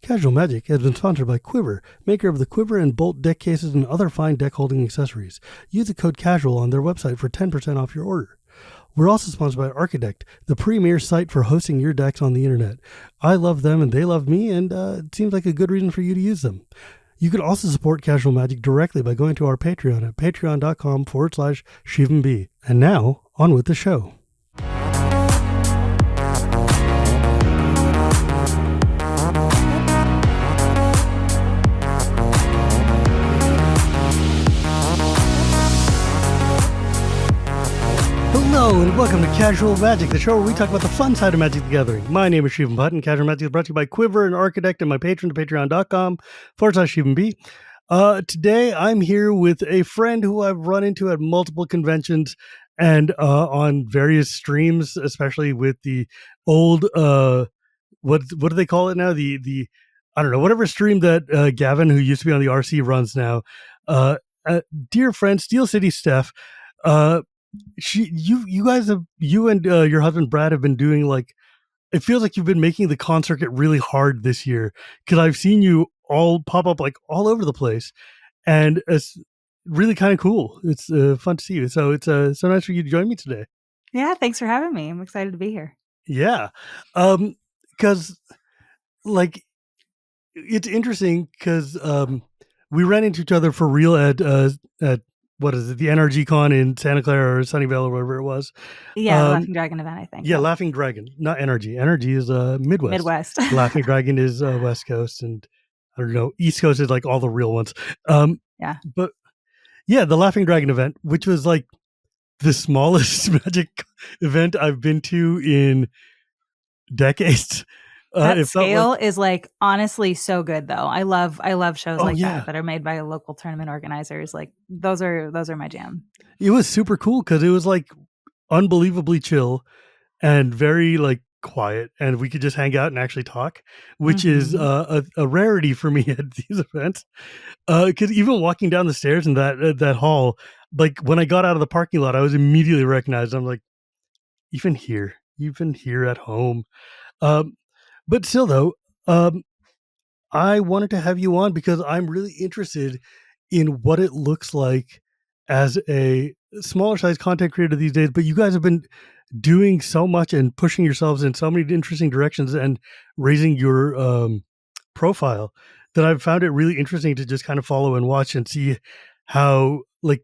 Casual Magic has been sponsored by Quiver, maker of the Quiver and Bolt deck cases and other fine deck holding accessories. Use the code CASUAL on their website for 10% off your order. We're also sponsored by Architect, the premier site for hosting your decks on the internet. I love them and they love me, and it seems like a good reason for you to use them. You can also support Casual Magic directly by going to our Patreon at patreon.com/ShivamB. And now, on with the show. Hello and welcome to Casual Magic, the show where we talk about the fun side of Magic the Gathering. My name is Shivam Bhatt, and Casual Magic is brought to you by Quiver and Architect and my patron at patreon.com/ShivamB. Today I'm here with a friend who I've run into at multiple conventions and on various streams, especially with the old, what do they call it now? The I don't know, whatever stream that Gavin, who used to be on the RC, runs now. Dear friend, Steel City Steph. You guys have, you and your husband Brad have been doing, like, it feels like you've been making the con circuit really hard this year, because I've seen you all pop up like all over the place, and it's really kind of cool. It's fun to see you. So it's so nice for you to join me today. Yeah, thanks for having me. I'm excited to be here. Yeah, because like it's interesting because we ran into each other for real at what is it, the NRG Con in Santa Clara or Sunnyvale or whatever it was. Yeah, the Laughing Dragon event, I think. Yeah, Laughing Dragon, not NRG. NRG is Midwest. Laughing Dragon is West Coast, and I don't know, East Coast is like all the real ones. Yeah. But yeah, the Laughing Dragon event, which was like the smallest Magic event I've been to in decades. That scale is like honestly so good though. I love shows that are made by local tournament organizers. Like those are my jam. It was super cool because it was like unbelievably chill and very like quiet, and we could just hang out and actually talk, which is a rarity for me at these events. Because even walking down the stairs in that hall, like when I got out of the parking lot, I was immediately recognized. I'm like, even here at home. But still, though, I wanted to have you on because I'm really interested in what it looks like as a smaller size content creator these days. But you guys have been doing so much and pushing yourselves in so many interesting directions and raising your profile that I've found it really interesting to just kind of follow and watch and see how, like,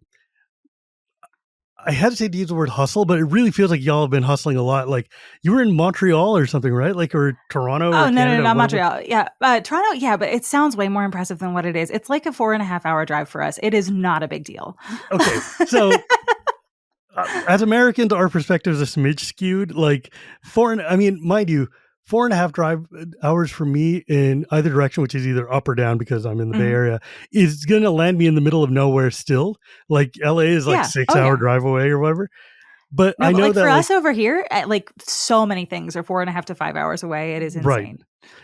I hesitate to use the word hustle, but it really feels like y'all have been hustling a lot. Like you were in Montreal or something, right? Like, or Toronto. Oh, or no, Canada, not Montreal. Yeah. Toronto. Yeah. But it sounds way more impressive than what it is. It's like a 4.5 hour drive for us. It is not a big deal. Okay. So as Americans, our perspective is a smidge skewed. Like mind you, 4.5 hours for me in either direction, which is either up or down because I'm in the Bay Area, is going to land me in the middle of nowhere still. Like LA is like 6 hour drive away or whatever. But I know that for us over here, like so many things are 4.5 to 5 hours away. It is insane. Right.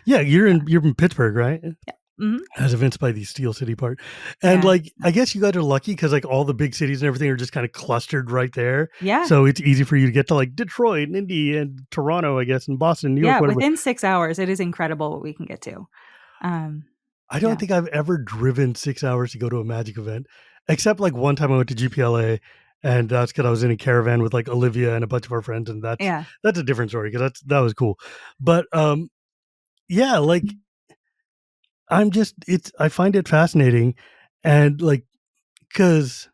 Yeah. You're in Pittsburgh, right? Yeah. Mm-hmm. As evinced by the Steel City part. And like, I guess you guys are lucky because like all the big cities and everything are just kind of clustered right there. Yeah. So it's easy for you to get to like Detroit and Indy and Toronto, I guess, and Boston, New York, whatever. Within 6 hours, it is incredible what we can get to. I don't think I've ever driven 6 hours to go to a Magic event, except like one time I went to GPLA, and that's because I was in a caravan with like Olivia and a bunch of our friends, and that's a different story because that was cool. But like I find it fascinating, and like, because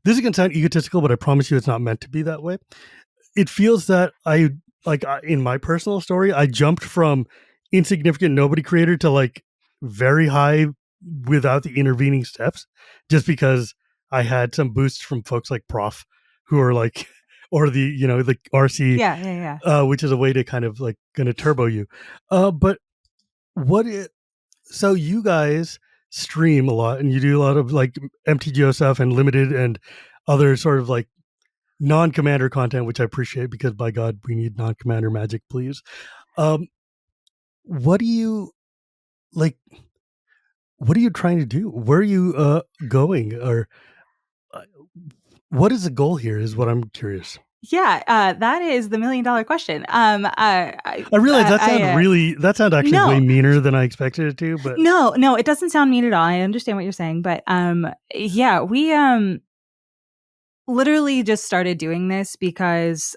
this is going to sound egotistical, but I promise you it's not meant to be that way. It feels that in my personal story, I jumped from insignificant nobody creator to like very high without the intervening steps, just because I had some boosts from folks like Prof, who are like, or the RC, which is a way to kind of like going to turbo you. But so you guys stream a lot and you do a lot of like MTGO stuff and limited and other sort of like non-commander content, which I appreciate because by God, we need non-commander Magic, please. What do you trying to do? Where are you going? Or what is the goal here is what I'm curious. Yeah, that is the $1,000,000 question. I realize that sounds actually way no, meaner than I expected it to, but no, it doesn't sound mean at all. I understand what you're saying, but yeah, we literally just started doing this because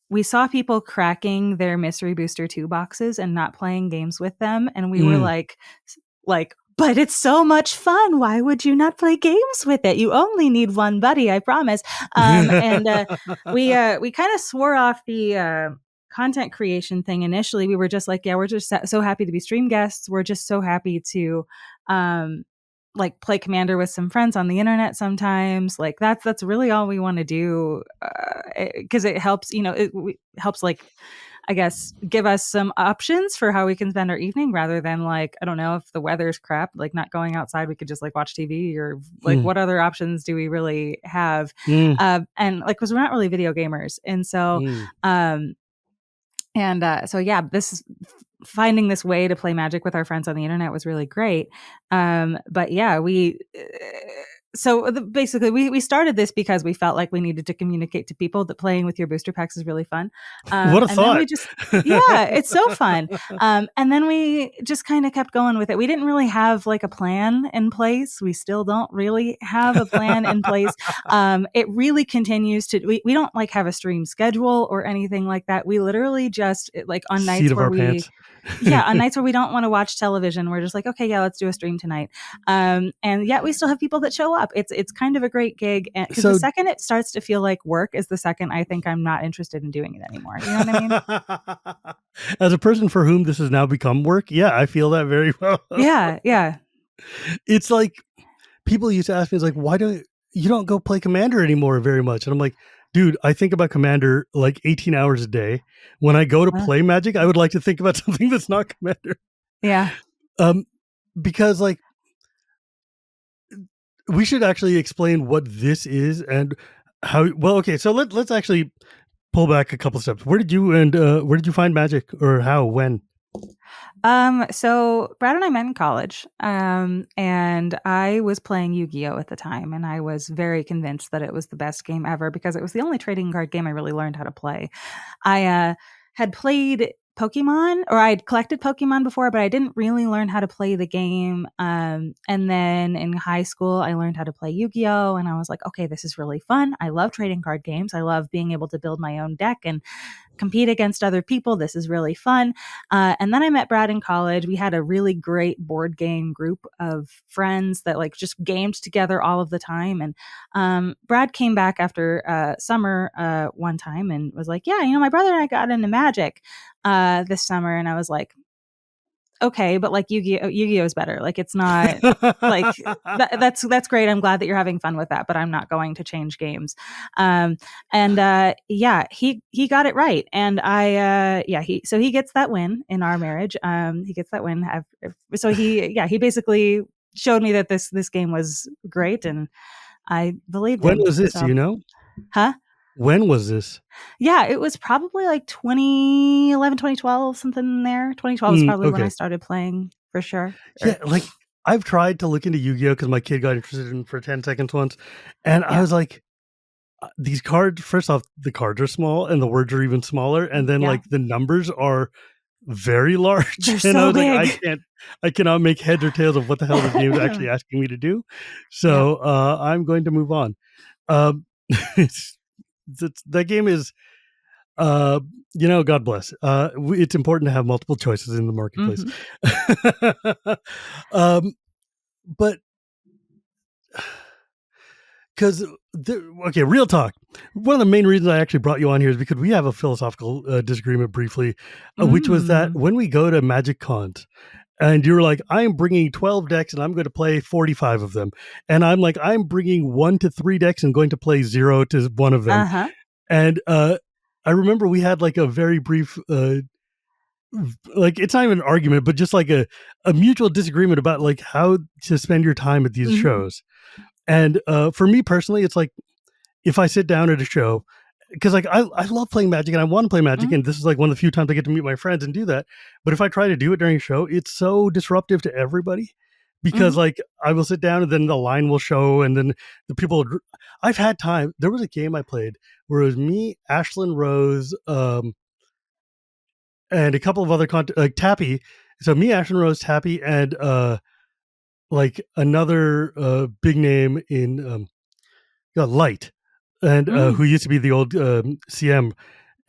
we saw people cracking their Mystery Booster 2 boxes and not playing games with them, and we were like, but it's so much fun. Why would you not play games with it? You only need one buddy, I promise. And we kind of swore off the content creation thing initially. We were just like, yeah, we're just so happy to be stream guests. We're just so happy to like play Commander with some friends on the internet sometimes. Like that's really all we want to do, because it helps, it helps, like, I guess, give us some options for how we can spend our evening, rather than, like, I don't know, if the weather's crap, like not going outside, we could just like watch TV, or like what other options do we really have? And like, because we're not really video gamers. And so, so yeah, this is finding this way to play Magic with our friends on the internet was really great. But yeah, basically we started this because we felt like we needed to communicate to people that playing with your booster packs is really fun. What a and thought. then we just, yeah, it's so fun. And then we just kind of kept going with it. We didn't really have like a plan in place. We still don't really have a plan in place. It really continues to, we don't like have a stream schedule or anything like that. We literally just, like, on nights where on nights where we don't want to watch television, we're just like, okay, yeah, let's do a stream tonight. And yet we still have people that show up. It's kind of a great gig. Because the second it starts to feel like work is the second I think I'm not interested in doing it anymore. You know what I mean? As a person for whom this has now become work, yeah, I feel that very well. Yeah. It's like, people used to ask me, it's like, why don't you go play Commander anymore very much? And I'm like, dude, I think about Commander like 18 hours a day. When I go to play Magic, I would like to think about something that's not Commander. Yeah. Because, like, we should actually explain what this is and how. Well, okay, so let's actually pull back a couple steps. Where did you find Magic, or how, when? So Brad and I met in college, and I was playing Yu-Gi-Oh at the time, and I was very convinced that it was the best game ever because it was the only trading card game I really learned how to play. I had played Pokemon, or I'd collected Pokemon before, but I didn't really learn how to play the game. And then in high school, I learned how to play Yu-Gi-Oh, and I was like, okay, this is really fun. I love trading card games. I love being able to build my own deck and compete against other people. This is really fun. And then I met Brad in college. We had a really great board game group of friends that like just gamed together all of the time. And Brad came back after summer one time and was like, yeah, my brother and I got into Magic this summer. And I was like, okay, but like Yu-Gi-Oh is better. Like, it's not like that's great. I'm glad that you're having fun with that, but I'm not going to change games. Yeah, he got it right. And he gets that win in our marriage. He gets that win. So he basically showed me that this game was great, and I believed When him. was this, so. Huh? When was this? Yeah, it was probably like 2011, 2012, something in there. 2012 is probably when I started playing, for sure. Yeah, like, I've tried to look into Yu-Gi-Oh because my kid got interested in for 10 seconds once. And I was like, these cards, first off, the cards are small and the words are even smaller. And then like the numbers are very large. They're and so I was big. like, I cannot make heads or tails of what the hell this game is actually asking me to do. So I'm going to move on. That game is, God bless. It's important to have multiple choices in the marketplace. But because, real talk. One of the main reasons I actually brought you on here is because we have a philosophical disagreement briefly, which was that when we go to Magic Cons, and you're like, I'm bringing 12 decks and I'm going to play 45 of them. And I'm like, I'm bringing 1 to 3 decks and going to play 0 to 1 of them. And I remember we had like a very brief, like, it's not even an argument, but just like a mutual disagreement about like how to spend your time at these shows. And for me personally, it's like, if I sit down at a show, because like I love playing Magic and I want to play Magic, and this is like one of the few times I get to meet my friends and do that. But if I try to do it during a show, it's so disruptive to everybody because Mhm. like I will sit down and then the line will show and then the people. I've had time. There was a game I played where it was me, Ashlyn Rose, and a couple of other like Tappy. So me, Ashlyn Rose, Tappy, and like another big name in Light, and who Mm. used to be the old CM.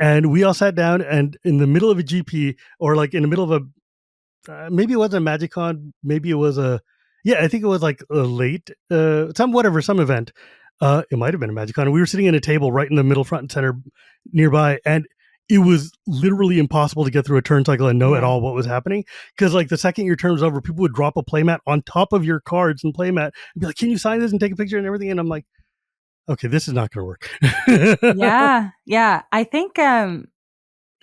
And we all sat down and in the middle of a GP or like in the middle of a maybe it wasn't a MagicCon, maybe it was a I think it was like a late some event. It might have been a MagicCon. We were sitting at a table right in the middle front and center nearby, and it was literally impossible to get through a turn cycle and know at Yeah. all what was happening because like the second your turn was over, people would drop a playmat on top of your cards and playmat and be like, "Can you sign this and take a picture and everything?" And I'm like, "Okay, this is not going to work." Yeah. Yeah. I think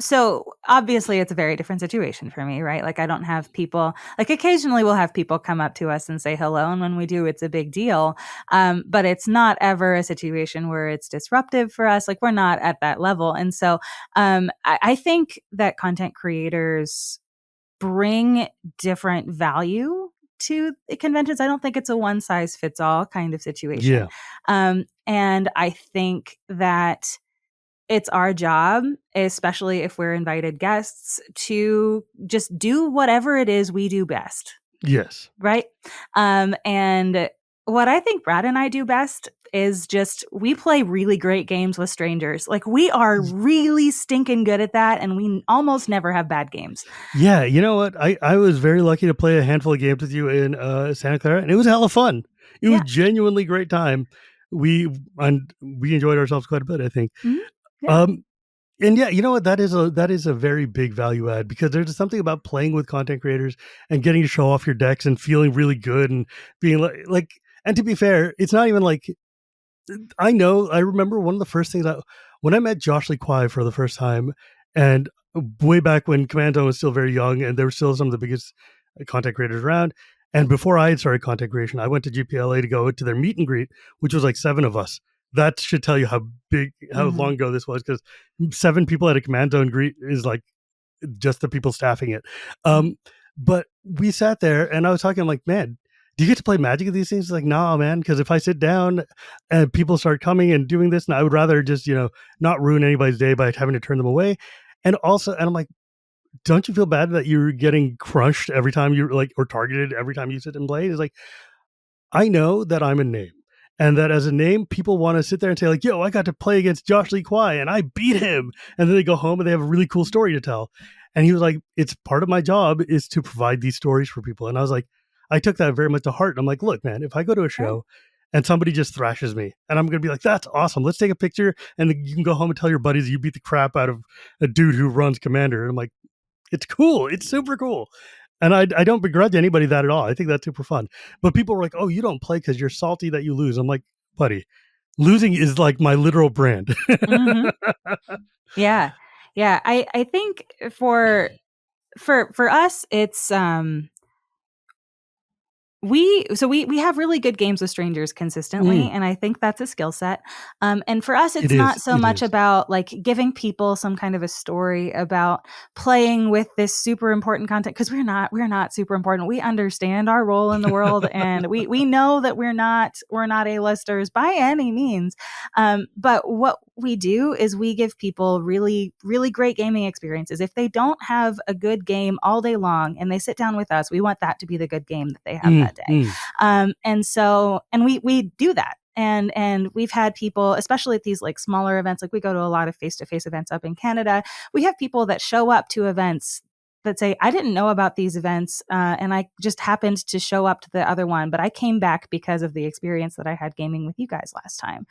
so obviously it's a very different situation for me, right? Like I don't have people like occasionally we'll have people come up to us and say hello. And when we do, it's a big deal. But it's not ever a situation where it's disruptive for us. Like we're not at that level. And so I think that content creators bring different value to the conventions. I don't think it's a one size fits all kind of situation. Yeah. And I think that it's our job, especially if we're invited guests, to just do whatever it is we do best, Yes. right? And what I think Brad and I do best is just we play really great games with strangers. Like we are really stinking good at that, and we almost never have bad games. Yeah, you know what? I was very lucky to play a handful of games with you in Santa Clara, and it was hella fun. It was Yeah. genuinely great time. We enjoyed ourselves quite a bit, I think. Mhm. Yeah. Um, and yeah, you know what? That is a very big value add because there's something about playing with content creators and getting to show off your decks and feeling really good and being like. And to be fair, it's not even like I remember one of the first things when I met Josh Lee Kwai for the first time, and way back when Command Zone was still very young, and there were still some of the biggest content creators around. And before I had started content creation, I went to GPLA to go to their meet and greet, which was like 7 of us. That should tell you how Mhm. long ago this was, because 7 people at a Command Zone greet is like just the people staffing it. Yeah. But we sat there and I was talking, I'm like, man, do you get to play Magic at these things? It's like, nah, man, because if I sit down and people start coming and doing this, and I would rather just, not ruin anybody's day by having to turn them away. And I'm like, don't you feel bad that you're getting crushed every time you're like, or targeted every time you sit and play? It's like, I know that I'm a name. And that as a name, people want to sit there and say, like, yo, I got to play against Josh Lee Kwai and I beat him. And then they go home and they have a really cool story to tell. And he was like, it's part of my job is to provide these stories for people. And I was like, I took that very much to heart. And I'm like, look, man, if I go to a Sure. show and somebody just thrashes me and I'm going to be like, that's awesome. Let's take a picture. And then you can go home and tell your buddies you beat the crap out of a dude who runs Commander. And I'm like, it's cool. It's super cool. And I don't begrudge anybody that at all. I think that's super fun. But people were like, oh, you don't play because you're salty that you lose. I'm like, buddy, losing is like my literal brand. Mhm. Yeah. Yeah. I think for us it's we have really good games with strangers consistently, Mm, and I think that's a skill set. And for us, it it's not is. so It much is. about like giving people some kind of a story about playing with this super important content because we're not super important. We understand our role in the world, and we know that we're not A-listers by any means. But what we do is we give people really really great gaming experiences. If they don't have a good game all day long and they sit down with us, we want that to be the good game that they have that day. Mm. And we do that. And we've had people, especially at these like smaller events, like we go to a lot of face-to-face events up in Canada. We have people that show up to events that say, I didn't know about these events, and I just happened to show up to the other one, but I came back because of the experience that I had gaming with you guys last time.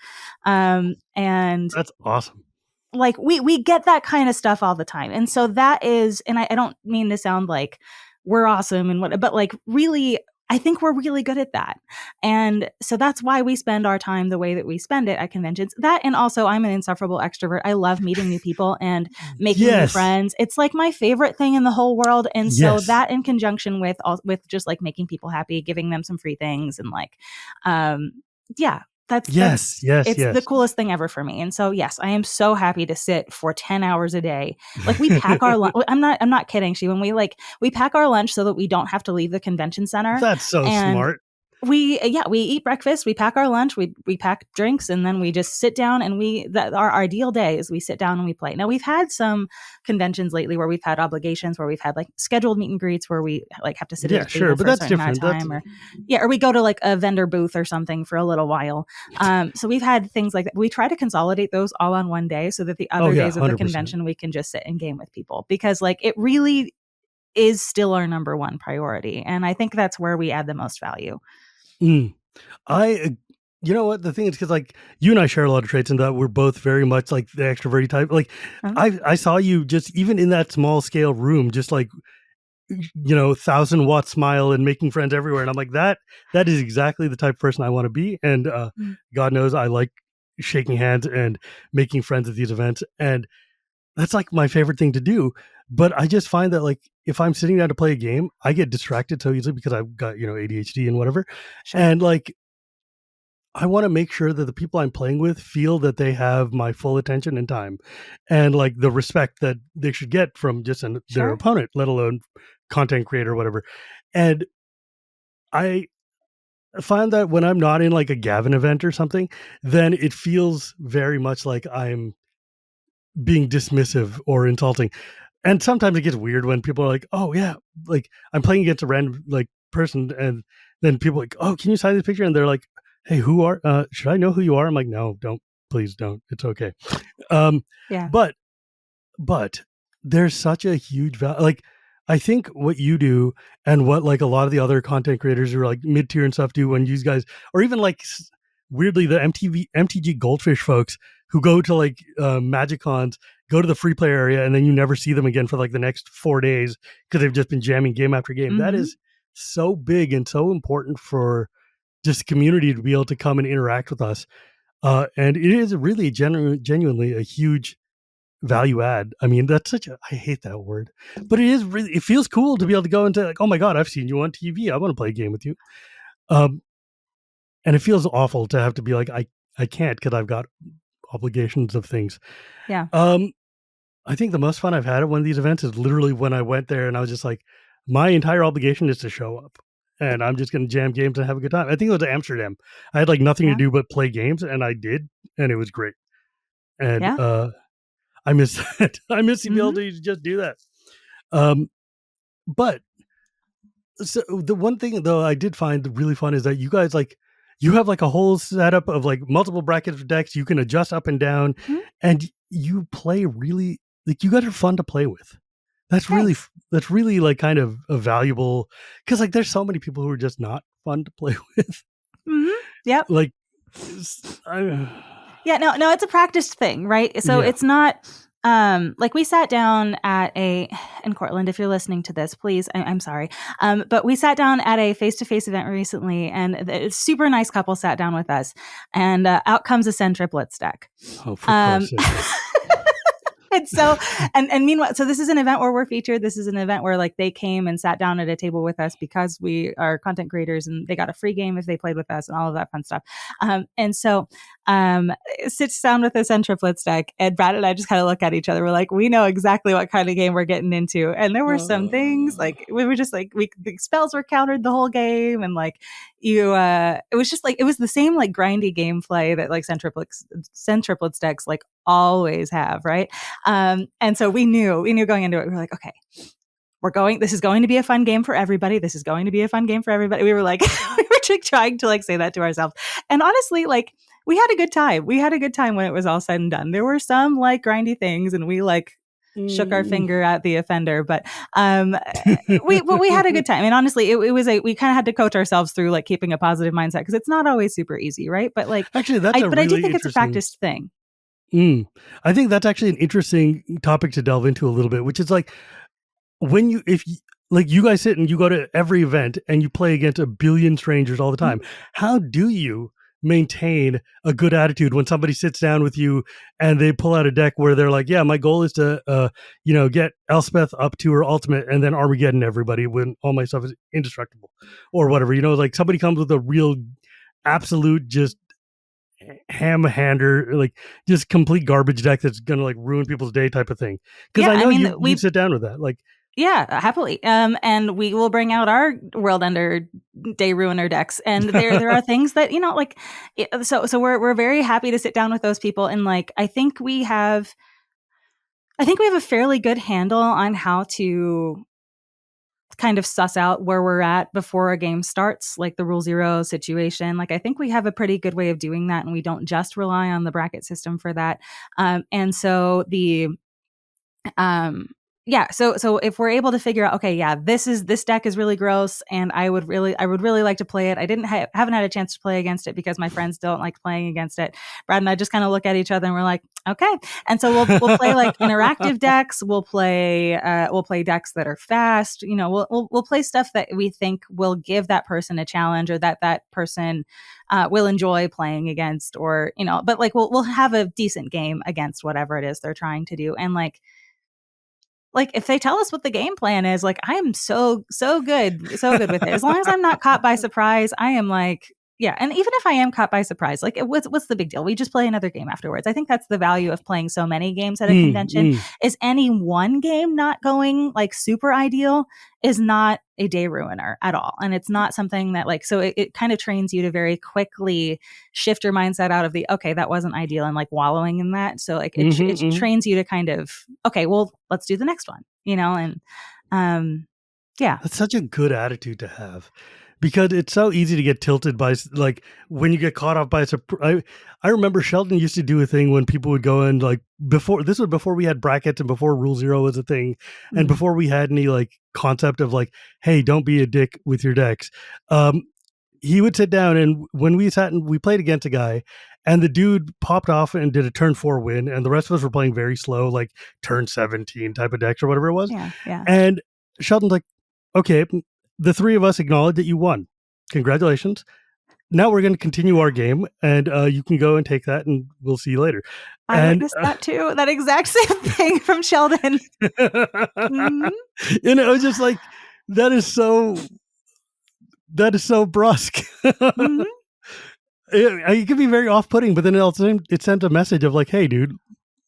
And That's awesome. like we get that kind of stuff all the time. And so that is, and I don't mean to sound like we're awesome and what, but like really I think we're really good at that. And so that's why we spend our time the way that we spend it at conventions. That, and also I'm an insufferable extrovert. I love meeting new people and making new Yes. friends. It's like my favorite thing in the whole world. And so Yes. that in conjunction with just like making people happy, giving them some free things and like, um, yeah, Yes, yes, it's the yes. coolest thing ever for me. And so yes, I am so happy to sit for 10 hours a day. Like we pack our lunch. I'm not kidding, She. When we pack our lunch so that we don't have to leave the convention center. That's so And smart. we eat breakfast, we pack our lunch, we pack drinks, and then we just sit down and our ideal day is we sit down and we play. Now we've had some conventions lately where we've had obligations, where we've had like scheduled meet and greets where we like have to sit at Yeah, a sure, table but for a that's certain amount of different. time, or we go to like a vendor booth or something for a little while. So we've had things like that. We try to consolidate those all on one day so that the Oh other yeah, days of the 100%. convention we can just sit and game with people, because like it really is still our number one priority, and I think that's where we add the most value. Mm. You know what? The thing is, because like you and I share a lot of traits in that we're both very much like the extroverted type. Like Um, I saw you just even in that small scale room, just like 1,000-watt smile and making friends everywhere. And I'm like, that is exactly the type of person I want to be. And God knows I like shaking hands and making friends at these events. And that's like my favorite thing to do. But I just find that like if I'm sitting down to play a game, I get distracted so easily because I've got, ADHD and whatever. sure, And like I want to make sure that the people I'm playing with feel that they have my full attention and time and like the respect that they should get from just their sure. opponent, let alone content creator or whatever. And I find that when I'm not in like a Gavin event or something, then it feels very much like I'm being dismissive or insulting. And sometimes it gets weird when people are like, "Oh yeah," like I'm playing against a random like person, and then people are like, "Oh, can you sign this picture?" And they're like, "Hey, should I know who you are?" I'm like, "No, don't, please don't. It's okay." Um, Yeah. but but there's such a huge value. Like I think what you do and what like a lot of the other content creators who are like mid tier and stuff do when you guys, or even like weirdly the MTG Goldfish folks who go to like Magicons, go to the free play area, and then you never see them again for like the next 4 days because they've just been jamming game after game. That Mm-hmm. is so big and so important for just community to be able to come and interact with us. And it is really genuinely a huge value add. I mean, that's I hate that word, but it feels cool to be able to go into like, oh my God, I've seen you on TV. I want to play a game with you. Um, and it feels awful to have to be like, I can't because I've got obligations of things. Yeah. Um, I think the most fun I've had at one of these events is literally when I went there and I was just like, my entire obligation is to show up and I'm just going to jam games and have a good time. I think it was Amsterdam. I had like nothing to Yeah. do but play games and I did, and it was great. And, Yeah. I miss that. I miss the Mm-hmm. ability to just do that. Um, but so the one thing though I did find really fun is that you guys like you have like a whole setup of like multiple brackets of decks you can adjust up and down, Mm-hmm. and you play really like you guys are fun to play with. Thanks. That's really like kind of a valuable because like there's so many people who are just not fun to play with. Mm-hmm. Yep. Like, I, Yeah. No, it's a practiced thing, right? So yeah. it's not like we sat down at in Cortland, if you're listening to this, please, I'm sorry. But we sat down at a face-to-face event recently, and a super nice couple sat down with us, and out comes a Send Triplets deck. Oh, for Um, Christ's sake. and so and meanwhile, so this is an event where we're featured. This is an event where like they came and sat down at a table with us because we are content creators, and they got a free game if they played with us and all of that fun stuff. And so it sits down with us and triplets deck, and Brad and I just kind of look at each other. We're like, we know exactly what kind of game we're getting into. And there were some things like we were just like the spells were countered the whole game, and like it was just like it was the same like grindy gameplay that like Send Triplets decks like always have, right? And so we knew going into it, we were like, okay, this is going to be a fun game for everybody. This is going to be a fun game for everybody. We were like, we were trying to like say that to ourselves. And honestly, like we had a good time. We had a good time when it was all said and done. There were some like grindy things and we like shook our Mm. finger at the offender, but we had a good time. And honestly, it was we kind of had to coach ourselves through like keeping a positive mindset because it's not always super easy, right? But like Actually, that's a I do really think it's a interesting. practiced thing. I think that's actually an interesting topic to delve into a little bit, which is like when if you, like you guys sit and you go to every event and you play against a billion strangers all the time. Mhm. How do you maintain a good attitude when somebody sits down with you and they pull out a deck where they're like, yeah, my goal is to, get Elspeth up to her ultimate and then Armageddon everybody when all my stuff is indestructible or whatever, like somebody comes with a real absolute just ham-hander, like just complete garbage deck that's gonna like ruin people's day type of thing. Because Yeah, I I know mean, you'd sit down with that. Like, yeah, happily. And we will bring out our World Ender Day Ruiner decks. And there are things that, like, so we're very happy to sit down with those people. And like, I think we have a fairly good handle on how to kind of suss out where we're at before a game starts, like the rule zero situation. Like, I think we have a pretty good way of doing that, and we don't just rely on the bracket system for that. And so um so if we're able to figure out, okay, yeah, this deck is really gross, and I would really like to play it. I haven't had a chance to play against it because my friends don't like playing against it. Brad and I just kind of look at each other and we're like, okay. And so we'll play like interactive decks. We'll play decks that are fast. We'll play stuff that we think will give that person a challenge, or that person will enjoy playing against, or but like we'll have a decent game against whatever it is they're trying to do. And like if they tell us what the game plan is, like I am so good with it. As long as I'm not caught by surprise, I am like, yeah. And even if I am caught by surprise, like what's the big deal? We just play another game afterwards. I think that's the value of playing so many games at a convention. Is any one game not going like super ideal is not a day ruiner at all. And it's not something that like, so it kind of trains you to very quickly shift your mindset out of the, okay, that wasn't ideal, and like wallowing in that. So like it trains you to kind of, okay, well, let's do the next one, and yeah. That's such a good attitude to have, because it's so easy to get tilted by like when you get caught off by a surprise. I remember Sheldon used to do a thing when people would go in, like before we had brackets and before Rule Zero was a thing, and before we had any like concept of like, hey, don't be a dick with your decks. He would sit down, and when we sat and we played against a guy, and the dude popped off and did a turn 4 win, and the rest of us were playing very slow, like turn 17 type of decks or whatever it was. Yeah. And Sheldon's like, okay, the three of us acknowledge that you won. Congratulations. Now we're going to continue our game, and you can go and take that, and we'll see you later. I witnessed that too. That exact same thing from Sheldon. And it was just like, that is so brusque. It can be very off-putting, but then it sent a message of like, hey, dude,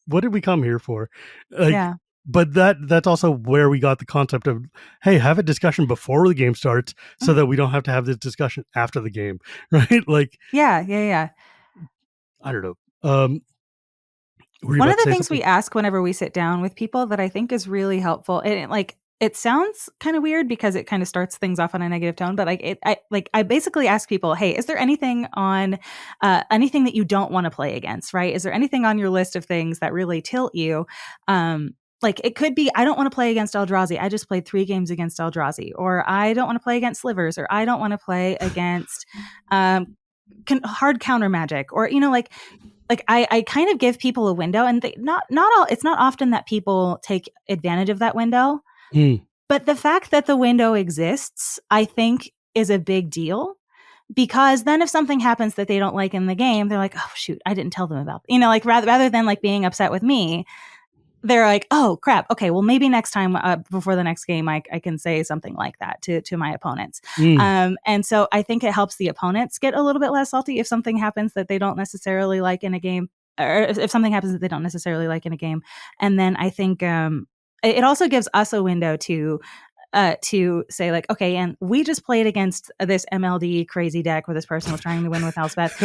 what did we come here for? Like, yeah. But that's also where we got the concept of, hey, have a discussion before the game starts so that we don't have to have this discussion after the game, right? Like, yeah. I don't know. One of the things we ask whenever we sit down with people that I think is really helpful, and it sounds kind of weird because it kind of starts things off on a negative tone, but I basically ask people, hey, is there anything on anything that you don't want to play against, right? Is there anything on your list of things that really tilt you? Like it could be, I don't want to play against Eldrazi. I just played 3 games against Eldrazi, or I don't want to play against Slivers, or I don't want to play against hard counter magic, or like I kind of give people a window, and it's not often that people take advantage of that window. But the fact that the window exists, I think, is a big deal, because then if something happens that they don't like in the game, they're like, oh shoot, I didn't tell them about, like rather than like being upset with me, they're like, oh crap, okay, well maybe next time before the next game I can say something like that to my opponents. And so I think it helps the opponents get a little bit less salty if something happens that they don't necessarily like in a game, or if something happens that they don't necessarily like in a game. And then I think it also gives us a window to say like, okay, and we just played against this MLD crazy deck where this person was trying to win with Elspeth.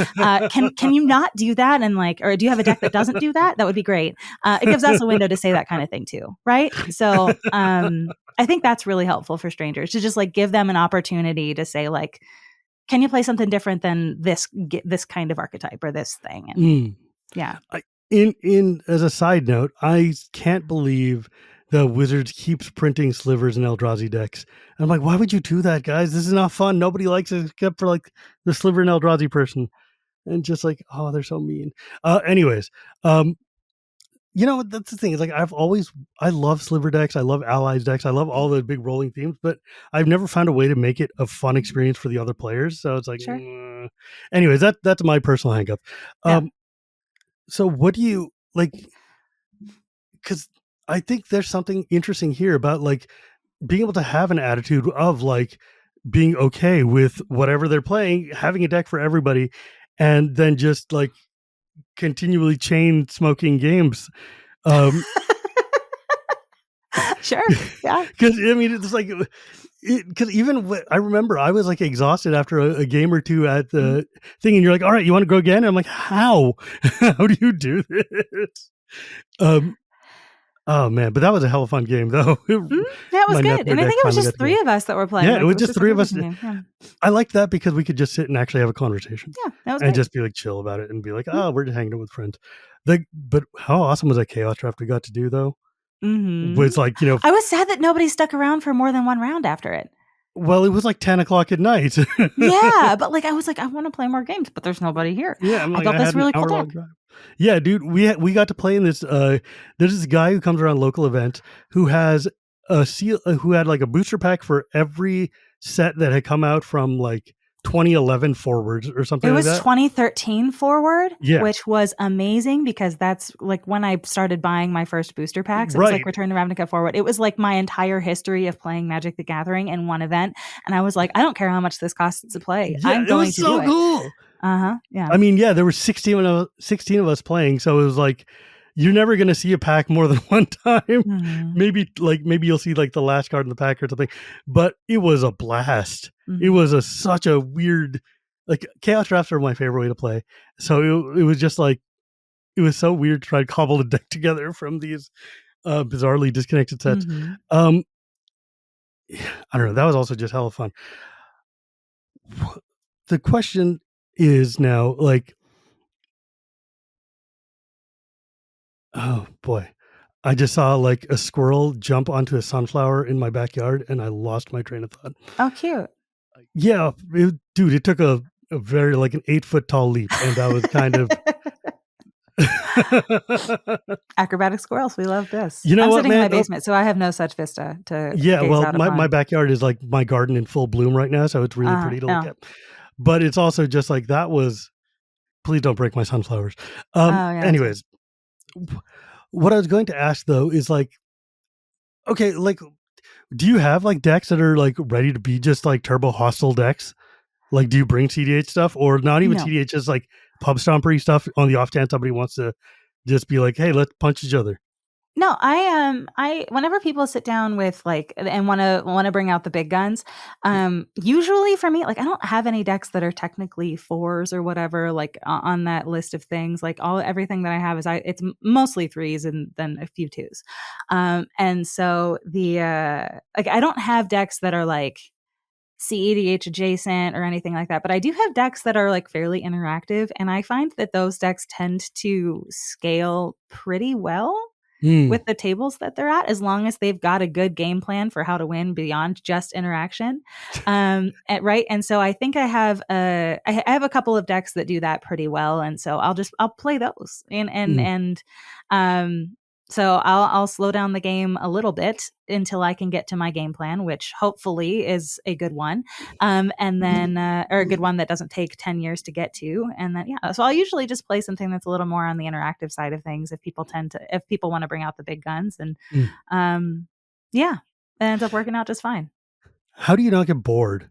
Can you not do that? And like, or do you have a deck that doesn't do that? That would be great. It gives us a window to say that kind of thing too, right? So I think that's really helpful for strangers, to just like give them an opportunity to say like, can you play something different than this kind of archetype or this thing? And yeah. In as a side note, I can't believe the Wizards keeps printing Slivers and Eldrazi decks. I'm like, why would you do that, guys? This is not fun. Nobody likes it except for like the Sliver and Eldrazi person. And just like, oh, they're so mean. Anyways, that's the thing. It's like I love Sliver decks. I love Allies decks. I love all the big rolling themes, but I've never found a way to make it a fun experience for the other players. So it's like, sure. Anyways, that's my personal hang up. So what do you like? Because I think there's something interesting here about like being able to have an attitude of like being okay with whatever they're playing, having a deck for everybody, and then just like continually chain smoking games. Um, Sure. Yeah. Because I mean, it's like, because I remember I was like exhausted after a game or two at the thing, and you're like, all right, you want to go again? And I'm like, how? How do you do this? Oh man, but that was a hell of a fun game though. Yeah, it was My good. nephew And I and I think it was finally got just to go. 3 of us that were playing. Yeah, it Like, was it was just just a 3 of us. three-person game. Yeah. I like that because we could just sit and actually have a conversation Yeah, that was and great. just be like chill about it and be like, oh, we're just hanging out with friends. But how awesome was that chaos draft we got to do though? Mhm. Was like, I was sad that nobody stuck around for more than 1 round after it. well, it was like 10:00 at night. Yeah, but like I was like, I want to play more games, but there's nobody here. Yeah, I'm I like, thought I that's had an really cool hour-long tech. drive. Yeah, dude, we got to play in this. There's this guy who comes around local event who has who had like a booster pack for every set that had come out from like 2011 forwards or something It like was that. 2013 forward, Yeah, which was amazing because that's like when I started buying my first booster packs. It was like right. Return to Ravnica forward. It was like my entire history of playing Magic the Gathering in one event. And I was like, I don't care how much this costs to play. Yeah, I'm it going was to do so it. cool. Yeah. I mean, yeah, there were 16 of us playing, so it was like you're never gonna see a pack more than one time. Mhm. Maybe you'll see like the last card in the pack or something, but it was a blast. It Mhm. was such a weird, like chaos drafts are my favorite way to play. So it was just like it was so weird to try to cobble a deck together from these bizarrely disconnected sets. Mhm. I don't know. That was also just hella fun. The question is now like, oh boy. I just saw like a squirrel jump onto a sunflower in my backyard and I lost my train of thought. Oh, cute. Yeah, dude, it took a very like an 8-foot tall leap. And that was kind of, Acrobatic squirrels. We love this. you know I'm what, sitting in my man? basement, so I have no such vista to Yeah, gaze well, out my upon. backyard is like my garden in full bloom right now. So it's really pretty to look Yeah. at. But it's also just like that was, please don't break my sunflowers. Oh, yeah. That's Anyways, what I was going to ask though is like, okay, like, do you have like decks that are like ready to be just like turbo hostile decks? Like, do you bring TDH stuff or not even No. TDH, just like pub stompery stuff on the off chance somebody wants to just be like, hey, let's punch each other? No, I whenever people sit down with like and want to bring out the big guns, usually for me, like I don't have any decks that are technically 4s or whatever, like on that list of things. Like everything that I have is it's mostly 3s and then a few 2s. And so the like I don't have decks that are like CEDH adjacent or anything like that, but I do have decks that are like fairly interactive, and I find that those decks tend to scale pretty well Mm. with the tables that they're at, as long as they've got a good game plan for how to win beyond just interaction. Right. And so I think I have a couple of decks that do that pretty well. And so I'll play those and so I'll slow down the game a little bit until I can get to my game plan, which hopefully is a good one. And then, or a good one that doesn't take 10 years to get to. And then, yeah, so I'll usually just play something that's a little more on the interactive side of things if people want to bring out the big guns. And, yeah, it ends up working out just fine. How do you not get bored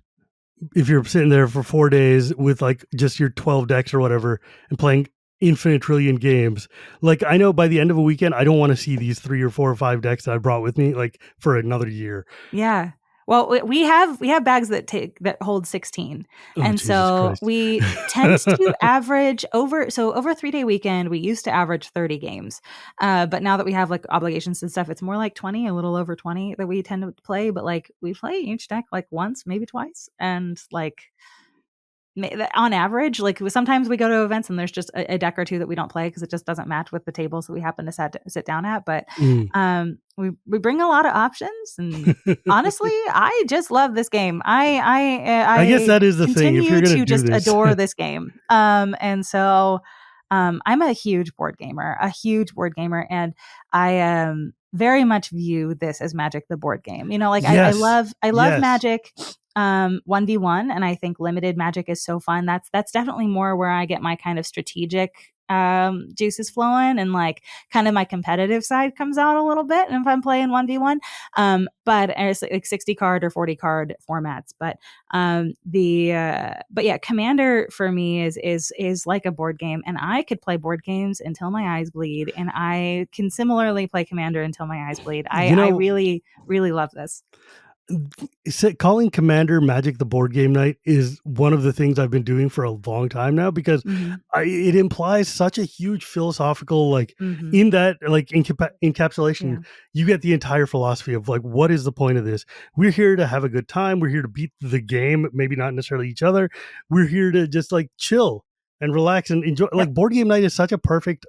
if you're sitting there for 4 days with like just your 12 decks or whatever and playing infinite trillion games? Like, I know by the end of a weekend, I don't want to see these 3 or 4 or 5 decks that I brought with me like for another year. Yeah. Well, we have bags that hold 16. Oh, And Jesus so Christ. we tend to average over a 3-day weekend, we used to average 30 games. But now that we have like obligations and stuff, it's more like 20, a little over 20 that we tend to play. But like we play each deck like once, maybe twice. And like on average, like sometimes we go to events and there's just a deck or two that we don't play because it just doesn't match with the tables that we happen to sit down at. But we bring a lot of options, and honestly, I just love this game. I guess that is the thing. If you're going to do just this, adore this game, and so I'm a huge board gamer, and I very much view this as Magic the board game. You know, like yes. I love Yes. Magic 1v1, and I think limited Magic is so fun. That's definitely more where I get my kind of strategic juices flowing, and like kind of my competitive side comes out a little bit. And if I'm playing 1v1, but it's like 60 card or 40 card formats. But but yeah, Commander for me is like a board game, and I could play board games until my eyes bleed, and I can similarly play Commander until my eyes bleed. I really, really love this. Calling Commander Magic the board game night is one of the things I've been doing for a long time now, because it implies such a huge philosophical, like in that, like encapsulation, you get the entire philosophy of like, what is the point of this? We're here to have a good time. We're here to beat the game, maybe not necessarily each other. We're here to just like chill and relax and enjoy. Like board game night is such a perfect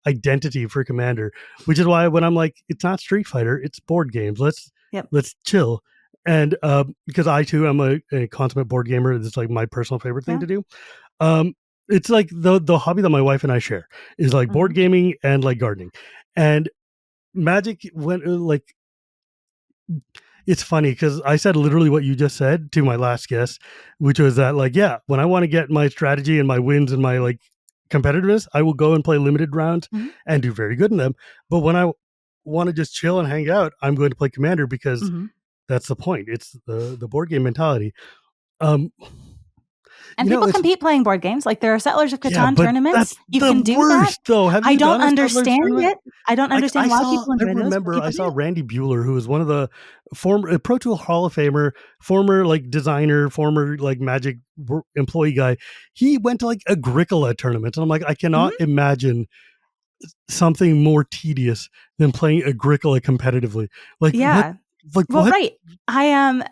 identity for Commander, which is why when I'm like, it's not Street Fighter, it's board games. Let's chill. And because I too am a consummate board gamer, it's like my personal favorite thing to do. It's like the hobby that my wife and I share is like board gaming and like gardening. And Magic, when like, it's funny because I said literally what you just said to my last guest, which was that like, yeah, when I want to get my strategy and my wins and my like competitiveness, I will go and play limited rounds and do very good in them. But when I want to just chill and hang out, I'm going to play Commander because that's the point. It's the board game mentality. And people compete playing board games. Like there are Settlers of Catan tournaments. You can do that. Though. I don't understand it. I don't understand why people enjoy those. I remember I saw Randy Bueller, who was one of the former Pro Tool Hall of Famer, former like designer, former like Magic employee guy. He went to like Agricola tournaments. And I'm like, I cannot imagine something more tedious than playing Agricola competitively. Like, what? Right. I am,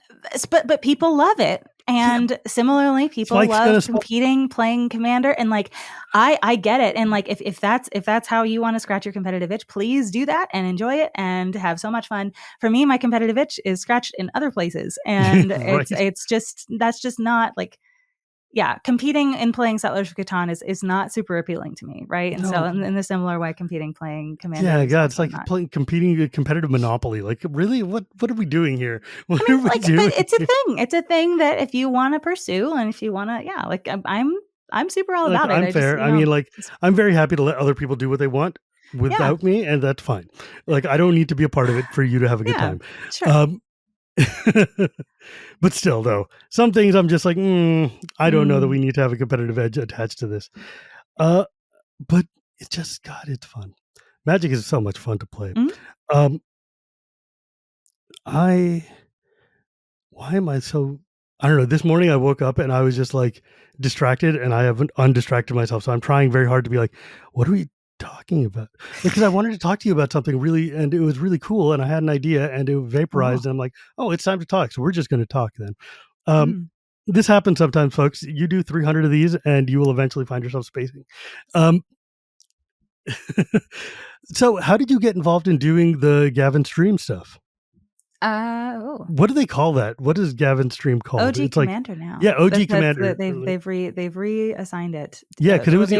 but people love it. And similarly, people love competing, playing Commander, and like, I get it. And like, if that's how you want to scratch your competitive itch, please do that and enjoy it and have so much fun. For me, my competitive itch is scratched in other places, and that's just not like, competing and playing Settlers of Catan is not super appealing to me, right? And so in the similar way, playing Commander. It's like competing a competitive Monopoly. Like, really, what are we doing here? What are we doing? But it's a thing. It's a thing that if you want to pursue, and if you want to, like I'm super all about it. I'm fair. I mean, like, I'm very happy to let other people do what they want without me, and that's fine. Like, I don't need to be a part of it for you to have a good time. Sure. But still, though, some things I'm just like, I don't know that we need to have a competitive edge attached to this. But it's just, God, it's fun. Magic is so much fun to play. Why am I so, I don't know. This morning I woke up and I was just like distracted, and I haven't undistracted myself. So I'm trying very hard to be like, what are we talking about? Because I wanted to talk to you about something really, and it was really cool, and I had an idea, and it vaporized, and I'm like, oh, it's time to talk, so we're just going to talk then. This happens sometimes, folks. You do 300 of these and you will eventually find yourself spacing. So how did you get involved in doing the Gavin Stream stuff? What do they call that? What is Gavin Stream called? OG Commander now. Yeah, OG Commander. They've reassigned it. Yeah, because it was the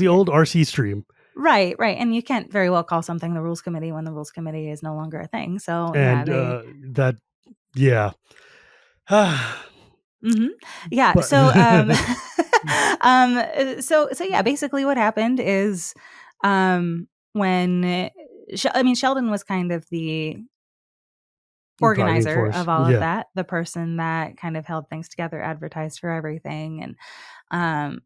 old RC Stream. Right. And you can't very well call something the rules committee when the rules committee is no longer a thing. So Yeah. But, so yeah, basically what happened is when Sheldon was kind of the organizer of all of that, the person that kind of held things together, advertised for everything, and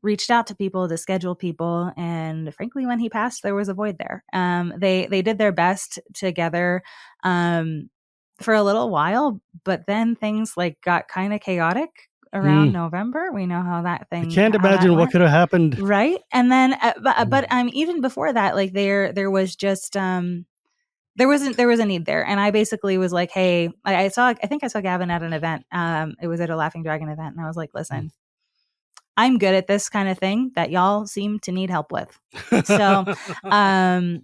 reached out to people to schedule people. And frankly, when he passed, there was a void there. They did their best together for a little while, but then things like got kind of chaotic around November. We know how that thing. I can't imagine what could have happened, right? And then, but even before that, like there was just there was a need there, and I basically was like, hey, I think I saw Gavin at an event. It was at a Laughing Dragon event, and I was like, listen, I'm good at this kind of thing that y'all seem to need help with. So, I'm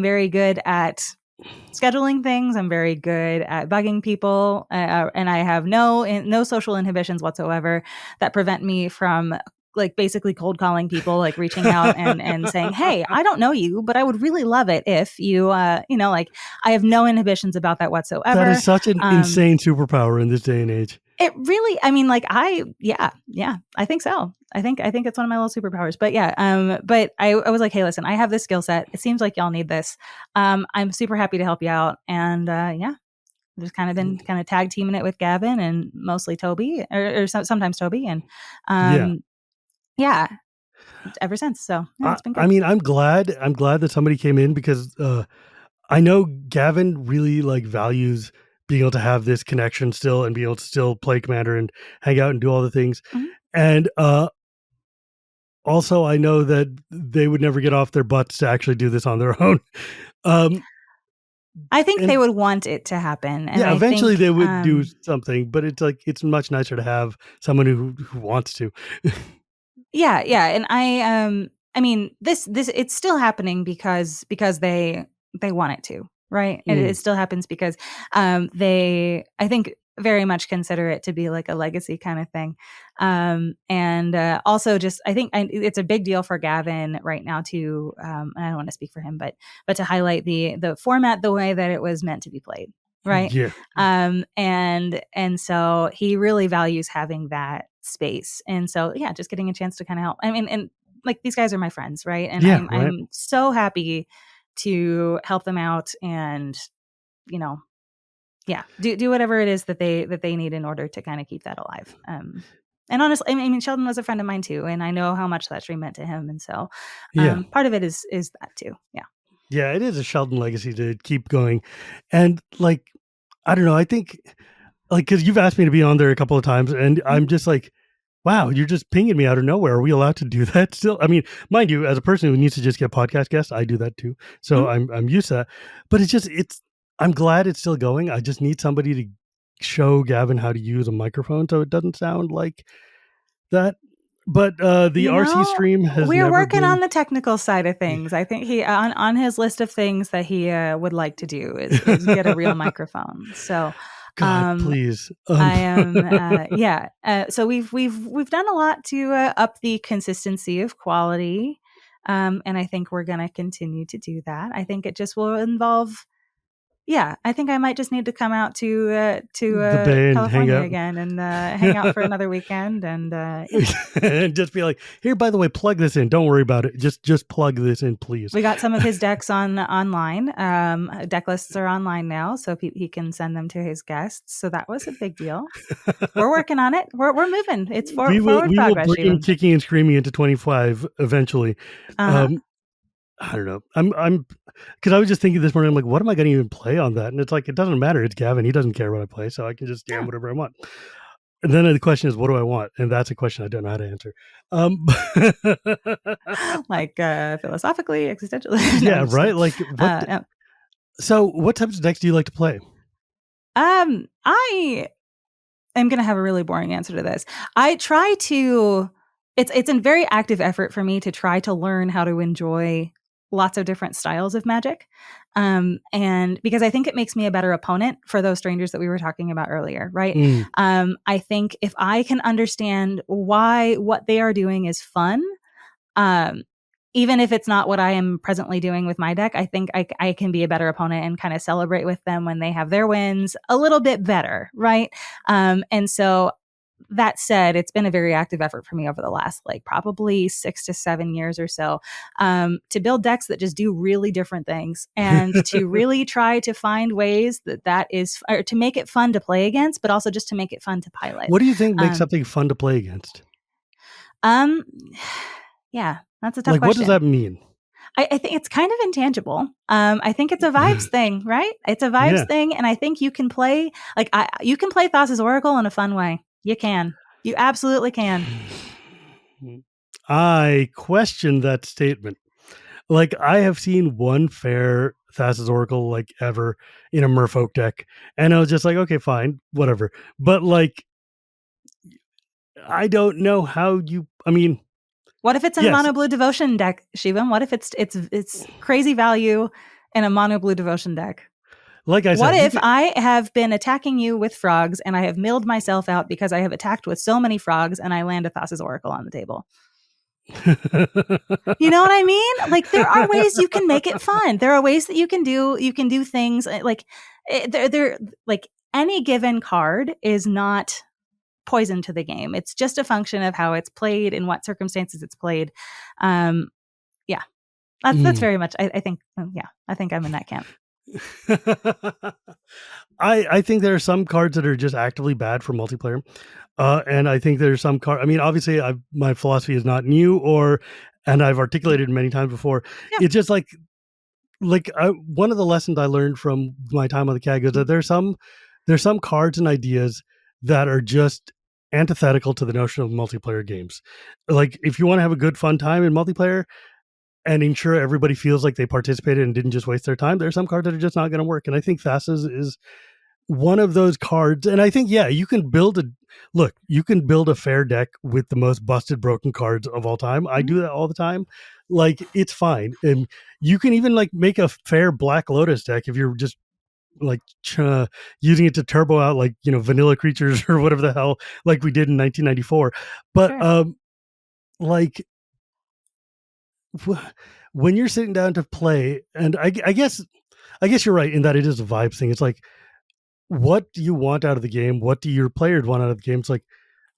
very good at scheduling things. I'm very good at bugging people, and I have no social inhibitions whatsoever that prevent me from like basically cold calling people, like reaching out and saying, hey, I don't know you, but I would really love it if you, like I have no inhibitions about that whatsoever. That is such an insane superpower in this day and age. It really, I mean, like yeah, I think so. I think it's one of my little superpowers. But yeah, but I was like, hey, listen, I have this skill set. It seems like y'all need this. I'm super happy to help you out. And yeah, just kind of been kind of tag teaming it with Gavin and mostly Toby, or sometimes Toby, and Yeah. yeah, ever since. So yeah, it's been I good. mean, I'm glad that somebody came in because I know Gavin really like values being able to have this connection still and be able to still play Commander and hang out and do all the things. Mhm. And also, I know that they would never get off their butts to actually do this on their own. Um, I think they and would want it to happen, and yeah, I eventually think they would do something, but it's like it's much nicer to have someone who wants to. yeah, and I mean, this it's still happening because they want it to, right? It still happens because they, I think, very much consider it to be like a legacy kind of thing, and also just I think it's a big deal for Gavin right now to, and I don't want to speak for him, but to highlight the format the way that it was meant to be played, right? Yeah, And so he really values having that space. And so yeah, just getting a chance to kind of help. I mean, and like these guys are my friends, right? And yeah, I'm right. so happy to help them out and, you know, yeah, do whatever it is that they need in order to kind of keep that alive. And honestly, I mean, Sheldon was a friend of mine too, and I know how much that stream meant to him. And so Yeah, part of it is that too. Yeah. yeah. It is a Sheldon legacy to keep going, and like I don't know. I think like because you've asked me to be on there a couple of times, and Mhm. I'm just like, wow, you're just pinging me out of nowhere. Are we allowed to do that still? I mean, mind you, as a person who needs to just get podcast guests, I do that too. So Mhm. I'm used to that. But it's I'm glad it's still going. I just need somebody to show Gavin how to use a microphone so it doesn't sound like that. But the You RC know, stream has we're never working been. on the technical side of things. I think he on his list of things that he would like to do is get a real microphone. So, God, um, please. I am yeah. So we've done a lot to up the consistency of quality, and I think we're going to continue to do that. I think it just will involve. Yeah, I think I might just need to come out to The Bay and hang California out. again and hang out for another weekend and yeah. And just be like, here, by the way, plug this in. Don't worry about it. Just plug this in, please. We got some of his decks online. Deck lists are online now, so he can send them to his guests. So that was a big deal. We're working on it. We're moving. It's forward We will progress, bring him Shivam. kicking and screaming into 25 eventually. Uh-huh. Um, I don't know. I'm because I was just thinking this morning, I'm like, what am I going to even play on that? And it's like, it doesn't matter. It's Gavin. He doesn't care what I play, so I can just jam Yeah. whatever I want. And then the question is, what do I want? And that's a question I don't know how to answer. Like philosophically, existentially. No, Yeah, I'm just right. kidding. Like what? No. So, what types of decks do you like to play? I am going to have a really boring answer to this. I try to. It's a very active effort for me to try to learn how to enjoy lots of different styles of Magic, and because I think it makes me a better opponent for those strangers that we were talking about earlier, right? Mm. I think if I can understand why what they are doing is fun, um, even if it's not what I am presently doing with my deck, I think I can be a better opponent and kind of celebrate with them when they have their wins a little bit better, right? And so that said, it's been a very active effort for me over the last like probably 6 to 7 years or so, to build decks that just do really different things and to really try to find ways that is, or to make it fun to play against, but also just to make it fun to pilot. What do you think makes Um, something fun to play against? um, yeah, that's a tough Like, what does question. that mean? I think it's kind of intangible. I think it's a vibes thing, right? It's a vibes Yeah. thing, and I think you can play you can play Thassa's Oracle in a fun way. You can. You absolutely can. I question that statement. Like, I have seen one fair Thassa's Oracle like ever in a Merfolk deck, and I was just like, okay, fine, whatever. But like, I don't know how you. I mean, What if it's in a yes, mono blue devotion deck, Shivam? What if it's crazy value in a mono blue devotion deck? like I What said, you if could. I have been attacking you with frogs and I have milled myself out because I have attacked with so many frogs and I land a Thassa's Oracle on the table? You know what I mean? Like there are ways you can make it fun. There are ways that you can do things like they're like any given card is not poison to the game. It's just a function of how it's played, in what circumstances it's played. Yeah, that's very much. I think. Yeah, I think I'm in that camp. I think there are some cards that are just actively bad for multiplayer. And I think there's some I mean, obviously my philosophy is not new and I've articulated many times before. Yeah. It's just like one of the lessons I learned from my time on the CAG is that there's some cards and ideas that are just antithetical to the notion of multiplayer games. Like if you want to have a good fun time in multiplayer and ensure everybody feels like they participated and didn't just waste their time, there's some cards that are just not going to work. And I think Thassa's is one of those cards. And I think, yeah, you can build a fair deck with the most busted broken cards of all time. I do that all the time. Like it's fine. And you can even like make a fair Black Lotus deck if you're just like using it to turbo out like, vanilla creatures or whatever the hell, like we did in 1994. But Sure. like when you're sitting down to play, and I guess you're right in that it is a vibe thing. It's like, what do you want out of the game? What do your players want out of the game? It's like,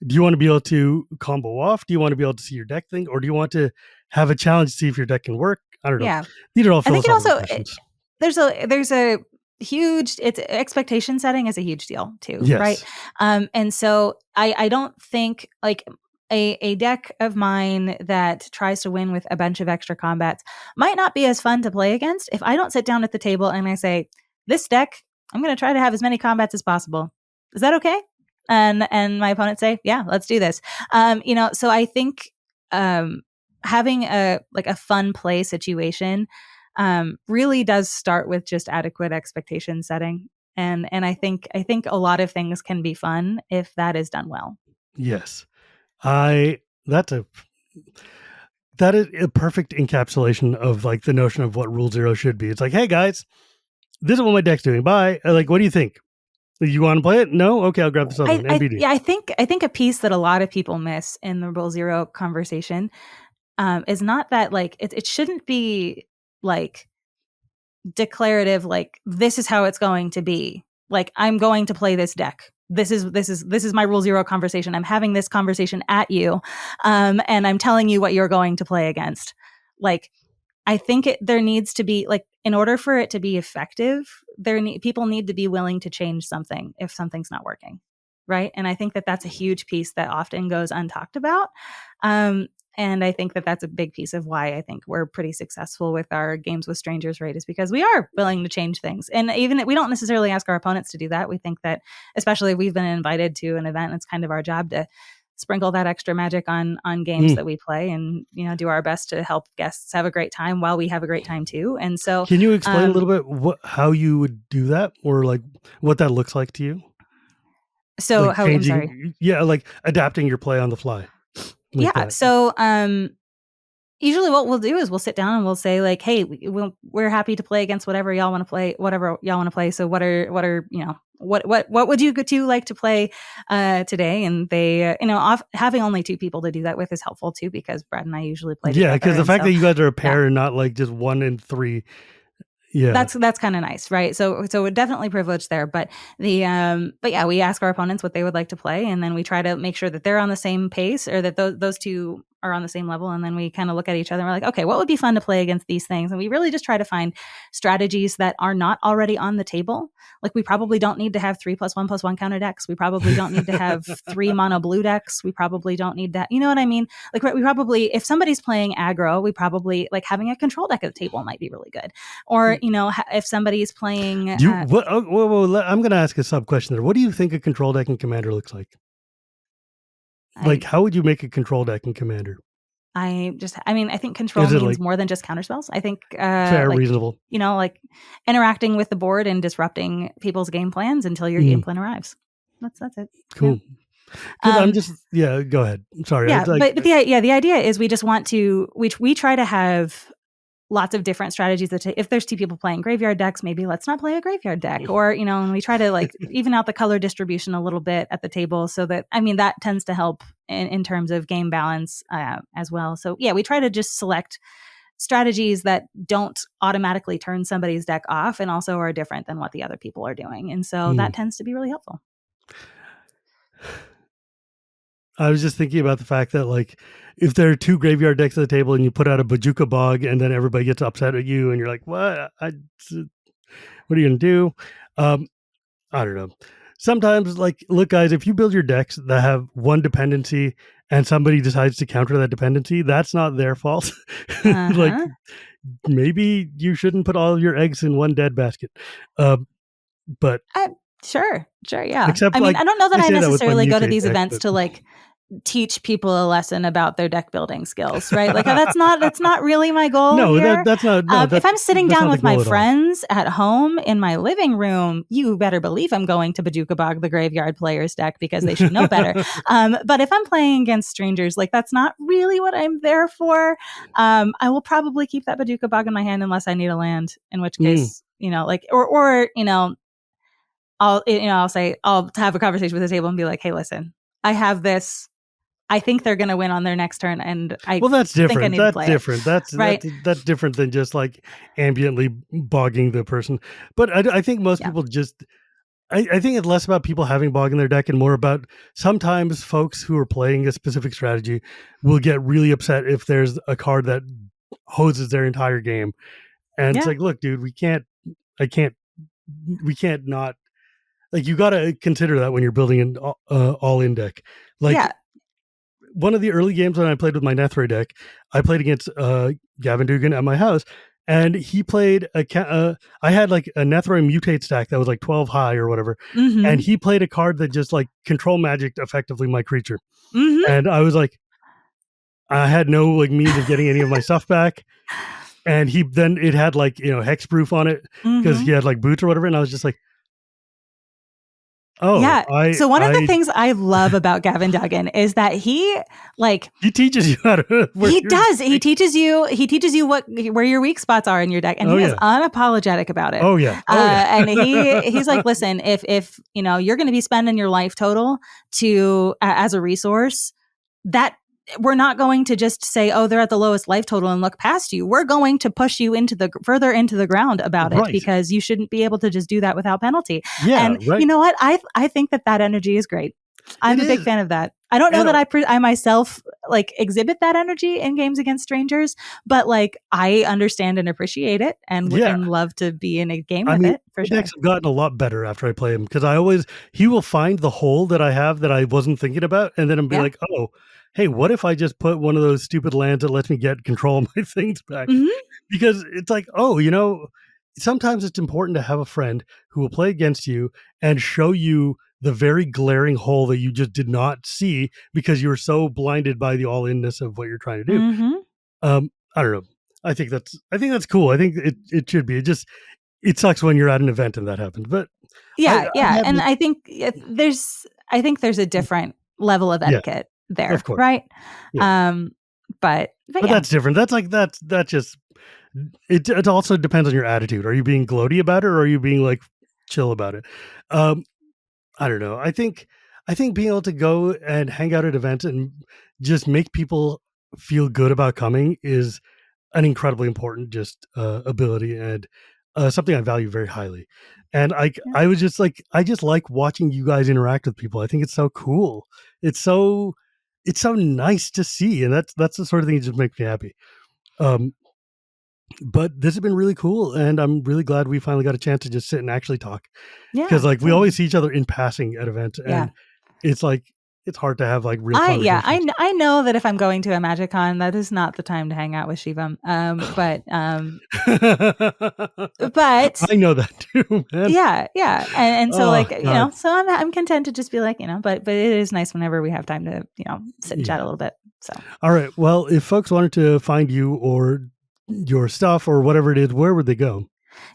do you want to be able to combo off? Do you want to be able to see your deck thing? Or do you want to have a challenge to see if your deck can work? I don't know. Yeah. These are all I think it philosophical also questions. there's a huge expectation setting is a huge deal too, right? Yes. And so I don't think like a deck of mine that tries to win with a bunch of extra combats might not be as fun to play against if I don't sit down at the table and I say, this deck, I'm going to try to have as many combats as possible. Is that okay? And my opponent say, yeah, let's do this. So I think having a fun play situation really does start with just adequate expectation setting. And I think a lot of things can be fun if that is done well. Yes. That is a perfect encapsulation of like the notion of what Rule Zero should be. It's like, hey guys, this is what my deck's doing. Bye. Like, what do you think? You want to play it? No? Okay, I'll grab this other one. NBD. I think a piece that a lot of people miss in the Rule Zero conversation is not that like it shouldn't be like declarative, like this is how it's going to be. Like I'm going to play this deck. This is my Rule Zero conversation. I'm having this conversation at you, and I'm telling you what you're going to play against. Like I think there needs to be like, in order for it to be effective, people need to be willing to change something if something's not working, right? And I think that that's a huge piece that often goes untalked about. And I think that that's a big piece of why I think we're pretty successful with our games with strangers, right? Is because we are willing to change things. And even we don't necessarily ask our opponents to do that. We think that, especially if we've been invited to an event, it's kind of our job to sprinkle that extra magic on games that we play and, do our best to help guests have a great time while we have a great time too. And so can you explain a little bit how you would do that or like what that looks like to you? So like I'm sorry. Yeah. Like adapting your play on the fly. Like yeah. That. So, usually what we'll do is we'll sit down and we'll say like, hey, we're happy to play against whatever y'all want to play. So what would you two like to play today? And they, having only two people to do that with is helpful too, because Brad and I usually play together. Yeah, because the fact that you guys are a pair and not like just 1 and 3. Yeah, that's kind of nice, right? So we're definitely privileged there, but we ask our opponents what they would like to play, and then we try to make sure that they're on the same pace or that those two are on the same level, and then we kind of look at each other and we're like, okay, what would be fun to play against these things? And we really just try to find strategies that are not already on the table. Like we probably don't need to have 3+1/+1 counter decks. We probably don't need to have 3 mono blue decks. We probably don't need that. You know what I mean? Like we probably, if somebody's playing aggro, we probably like having a control deck at the table might be really good. Or if somebody's playing, I'm going to ask a sub question there. What do you think a control deck in Commander looks like? Like, how would you make a control deck in Commander? I think control means more than just counterspells. I think fair, reasonable. Like interacting with the board and disrupting people's game plans until your game plan arrives. That's it. Cool. Yeah. I'm just go ahead. I'm sorry. Yeah, but the idea is we just want to we try to have lots of different strategies that if there's two people playing graveyard decks, maybe let's not play a graveyard deck, or and we try to like even out the color distribution a little bit at the table, so that that tends to help in terms of game balance as well. So we try to just select strategies that don't automatically turn somebody's deck off and also are different than what the other people are doing, and so that tends to be really helpful. I was just thinking about the fact that, like, if there are two graveyard decks at the table and you put out a Bajuka Bog and then everybody gets upset at you and you're like, what? What are you going to do? I don't know. Sometimes, like, look, guys, if you build your decks that have one dependency and somebody decides to counter that dependency, that's not their fault. Like, Uh-huh. maybe you shouldn't put all of your eggs in one dead basket. But Sure, yeah. except, I mean, like, I don't know that I I say that with my necessarily go to mutate these deck, events but to like teach people a lesson about their deck building skills, right? Like that's not really my goal no, here. that's not, no, If I'm sitting that's down not the with my goal at all. friends at home in my living room, you better believe I'm going to Bajuka Bog the Graveyard Players deck because they should know better. But if I'm playing against strangers, like that's not really what I'm there for. I will probably keep that Bajuka Bog in my hand unless I need a land, in which case, like, or I'll say, I'll have a conversation with the table and be like, hey, listen, I have this. I think they're going to win on their next turn, and I Well, that's think I different. need to That's play it. different. That's Right. that's different than just like ambiently bogging the person. But I think most Yeah. people just. I think it's less about people having bog in their deck and more about sometimes folks who are playing a specific strategy will get really upset if there's a card that hoses their entire game. And it's Yeah. like, look, dude, we can't not, like, you got to consider that when you're building an all in deck. Like, Yeah. one of the early games when I played with my Nethray deck, I played against Gavin Dugan at my house, and he played I had like a Nethray mutate stack that was like 12 high or whatever, and Mm-hmm. he played a card that just like control magicked effectively my creature, Mm-hmm. and I was like, I had no like means of getting any of my stuff back, and it had like hexproof on it because Mm-hmm. he had like boots or whatever, and I was just like, oh, Yeah. I So one of the I things I love about Gavin Duggan is that he like he teaches you how to where he you're does. He teaches you where your weak spots are in your deck, and oh he is yeah, unapologetic about it. oh yeah, oh yeah. And he's like, listen, if you're going to be spending your life total to as a resource, that we're not going to just say, oh, they're at the lowest life total and look past you. We're going to push you further into the ground about it Right. because you shouldn't be able to just do that without penalty. Yeah, And you right. know what? I think that energy is great. I'm It a big is. fan of that. I don't know And that I myself like exhibit that energy in games against strangers, but like I understand and appreciate it yeah, and love to be in a game I with mean, it for my sure. decks have gotten a lot better after I play him because he will find the hole that I have that I wasn't thinking about, and then I'll be Yeah. like, oh, hey, what if I just put one of those stupid lands that lets me get control of my things back? Hmm. Because it's like, oh, sometimes it's important to have a friend who will play against you and show you the very glaring hole that you just did not see because you were so blinded by the all-inness of what you're trying to do. Hmm. I don't know. I think that's cool. I think it should be. It sucks when you're at an event and that happens. But I Yeah, yeah, have and the I think there's a different level of yeah, etiquette of there, course. right? Yeah. But But yeah, that's different. That's just it also depends on your attitude. Are you being gloaty about it or are you being like chill about it? Um I don't know. I think being able to go and hang out at events and just make people feel good about coming is an incredibly important just ability and something I value very highly. And yeah, I was just like I just like watching you guys interact with people. I think it's so cool. It's so it's so nice to see, and that's the sort of thing that just makes me happy. Um, but this has been really cool, and I'm really glad we finally got a chance to just sit and actually talk because yeah, like we always same. see each other in passing at events, Yeah. and it's like it's hard to have like real conversations. I know that if I'm going to a Magic Con, that is not the time to hang out with Shivam. But I know that too, man. yeah, and so Oh like God, so I'm content to just be like but it is nice whenever we have time to sit and chat a yeah. little bit. So All right. Well, if folks wanted to find you or your stuff or whatever it is, where would they go?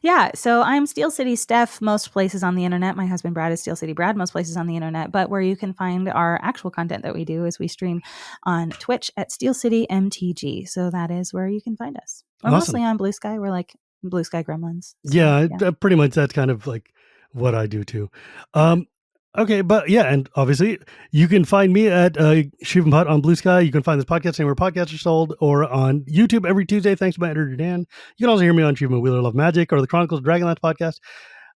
yeah, so I'm Steel City Steph most places on the internet. My husband Brad is Steel City Brad most places on the internet. But where you can find our actual content that we do is we stream on Twitch at Steel City MTG. So that is where you can find us. We're Awesome. mostly on Blue Sky. We're like Blue Sky Gremlins. So Yeah, yeah. pretty much that's kind of like what I do too. Um, okay, but yeah, and obviously you can find me at Shivam Bhatt on Blue Sky. You can find this podcast anywhere podcasts are sold or on YouTube every Tuesday. Thanks to my editor Dan. You can also hear me on Shivam Wheeler Love Magic or the Chronicles of Dragonlance podcast.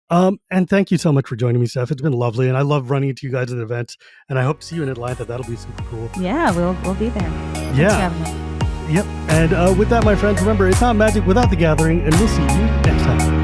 And thank you so much for joining me, Steph. It's been lovely, and I love running into you guys at events. And I hope to see you in Atlanta. That'll be super cool. Yeah, we'll be there. Thanks Yeah. for having me. Yep. And with that, my friends, remember, it's not magic without the gathering, and we'll see you next time.